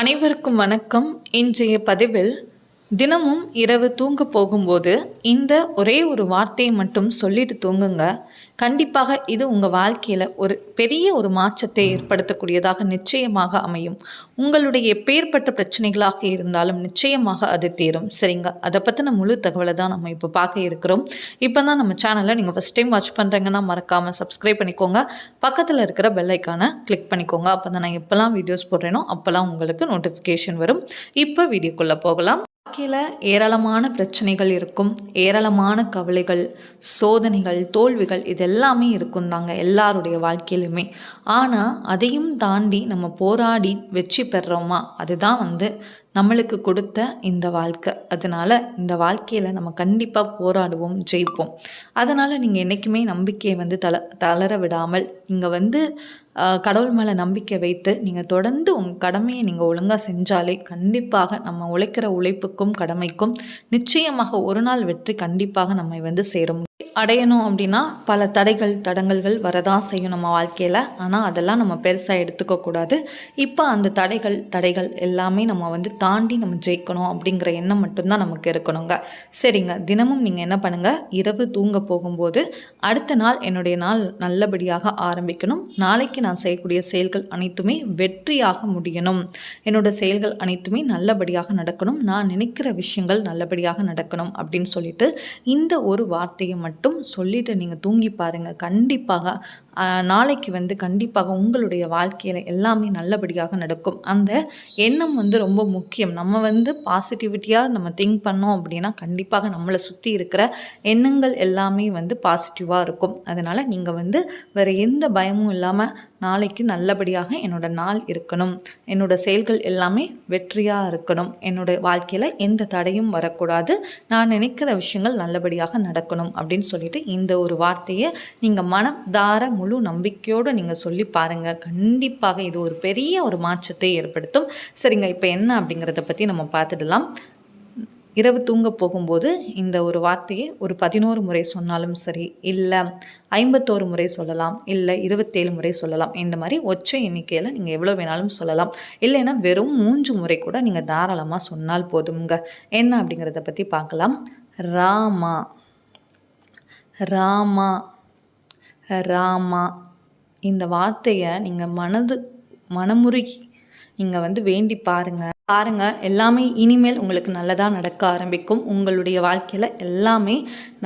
அனைவருக்கும் வணக்கம். இன்றைய பதிவில் தினமும் இரவு தூங்க போகும்போது இந்த ஒரே ஒரு வார்த்தையை மட்டும் சொல்லிட்டு தூங்குங்க. கண்டிப்பாக இது உங்கள் வாழ்க்கையில் ஒரு பெரிய ஒரு மாற்றத்தை ஏற்படுத்தக்கூடியதாக நிச்சயமாக அமையும். உங்களுடைய எப்பேற்பட்ட பிரச்சனைகளாக இருந்தாலும் நிச்சயமாக அது தீரும். சரிங்க, அதை பற்றின முழு தகவலை தான் நம்ம இப்போ பார்க்க இருக்கிறோம். இப்போ தான் நம்ம சேனலை நீங்கள் ஃபஸ்ட் டைம் வாட்ச் பண்ணுறீங்கன்னா மறக்காமல் சப்ஸ்கிரைப் பண்ணிக்கோங்க. பக்கத்தில் இருக்கிற பெல் ஐக்கானை கிளிக் பண்ணிக்கோங்க. அப்போ தான் நான் எப்போல்லாம் வீடியோஸ் போடுறேனோ அப்போல்லாம் உங்களுக்கு நோட்டிஃபிகேஷன் வரும். இப்போ வீடியோக்குள்ளே போகலாம். வாழ்க்கையில் ஏராளமான பிரச்சனைகள் இருக்கும், ஏராளமான கவலைகள், சோதனைகள், தோல்விகள் இது எல்லாமே இருக்கும் தாங்க எல்லாருடைய வாழ்க்கையிலுமே. ஆனால் அதையும் தாண்டி நம்ம போராடி வெற்றி பெறுறோமா, அதுதான் நம்மளுக்கு கொடுத்த இந்த வாழ்க்கை. அதனால் இந்த வாழ்க்கையில் நம்ம கண்டிப்பாக போராடுவோம், ஜெயிப்போம். அதனால் நீங்கள் என்றைக்குமே நம்பிக்கையை தளர விடாமல் நீங்கள் கடவுள் மேலே நம்பிக்கை வைத்து நீங்கள் தொடர்ந்து உங்கள் கடமையை நீங்கள் ஒழுங்காக செஞ்சாலே கண்டிப்பாக நம்ம உழைக்கிற உழைப்புக்கும் கடமைக்கும் நிச்சயமாக ஒரு நாள் வெற்றி கண்டிப்பாக நம்மை சேரும். அடையணும் அப்படின்னா பல தடங்கல்கள் வரதான் செய்யும் நம்ம வாழ்க்கையில். ஆனால் அதெல்லாம் நம்ம பெருசாக எடுத்துக்கக்கூடாது. இப்போ அந்த தடைகள் எல்லாமே நம்ம தாண்டி நம்ம ஜெயிக்கணும் அப்படிங்கிற எண்ணம் மட்டும்தான் நமக்கு இருக்கணுங்க. சரிங்க, தினமும் நீங்கள் என்ன பண்ணுங்கள், இரவு தூங்க போகும்போது அடுத்த நாள் என்னுடைய நாள் நல்லபடியாக ஆரம்பிக்கணும், நாளைக்கு நான் செய்யக்கூடிய செயல்கள் அனைத்துமே வெற்றியாக முடியணும், என்னோடய செயல்கள் அனைத்துமே நல்லபடியாக நடக்கணும், நான் நினைக்கிற விஷயங்கள் நல்லபடியாக நடக்கணும் அப்படின்னு சொல்லிட்டு இந்த ஒரு வார்த்தையை மட்டும் சொல்லிட்டு நீங்கள் தூங்கி பாருங்கள். கண்டிப்பாக நாளைக்கு கண்டிப்பாக உங்களுடைய வாழ்க்கையில் எல்லாமே நல்லபடியாக நடக்கும். அந்த எண்ணம் ரொம்ப முக்கியம். நம்ம பாசிட்டிவிட்டியாக நம்ம திங்க் பண்ணோம் அப்படின்னா கண்டிப்பாக நம்மளை சுற்றி இருக்கிற எண்ணங்கள் எல்லாமே பாசிட்டிவாக இருக்கும். அதனால் நீங்கள் வேறு எந்த பயமும் இல்லாமல் நாளைக்கு நல்லபடியாக என்னோட நாள் இருக்கணும், என்னோட செயல்கள் எல்லாமே வெற்றியாக இருக்கணும், என்னோட வாழ்க்கையில் எந்த தடையும் வரக்கூடாது, நான் நினைக்கிற விஷயங்கள் நல்லபடியாக நடக்கணும் அப்படின்னு சொல்லிட்டு இந்த ஒரு வார்த்தையை நீங்கள் மனதார முழு நம்பிக்கையோடு நீங்கள் சொல்லி பாருங்கள். கண்டிப்பாக இது ஒரு பெரிய ஒரு மாற்றத்தை ஏற்படுத்தும். சரிங்க, இப்போ என்ன அப்படிங்கிறத பற்றி நம்ம பார்த்துடலாம். இரவு தூங்க போகும்போது இந்த ஒரு வார்த்தையை ஒரு 11 முறை சொன்னாலும் சரி, இல்லை 51 முறை சொல்லலாம், இல்லை 27 முறை சொல்லலாம். இந்த மாதிரி ஒற்றை எண்ணிக்கையில் நீங்கள் எவ்வளோ வேணாலும் சொல்லலாம். இல்லைன்னா வெறும் 3 முறை கூட நீங்கள் தாராளமாக சொன்னால் போதுங்க. என்ன அப்படிங்கிறத பற்றி பார்க்கலாம். ராமா ராமா ராமா இந்த வார்த்தையை நீங்கள் மனமுருகி நீங்கள் வேண்டி பாருங்கள். எல்லாமே இனிமேல் உங்களுக்கு நல்லதாக நடக்க ஆரம்பிக்கும். உங்களுடைய வாழ்க்கையில் எல்லாமே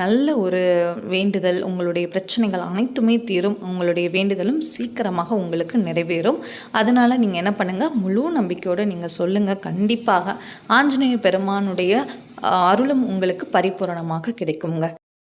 நல்ல ஒரு வேண்டுதல், உங்களுடைய பிரச்சனைகள் அனைத்துமே தீரும், உங்களுடைய வேண்டுதலும் சீக்கிரமாக உங்களுக்கு நிறைவேறும். அதனால் நீங்கள் என்ன பண்ணுங்கள், முழு நம்பிக்கையோடு நீங்கள் சொல்லுங்கள். கண்டிப்பாக ஆஞ்சநேய பெருமானுடைய அருளும் உங்களுக்கு பரிபூரணமாக கிடைக்குங்க.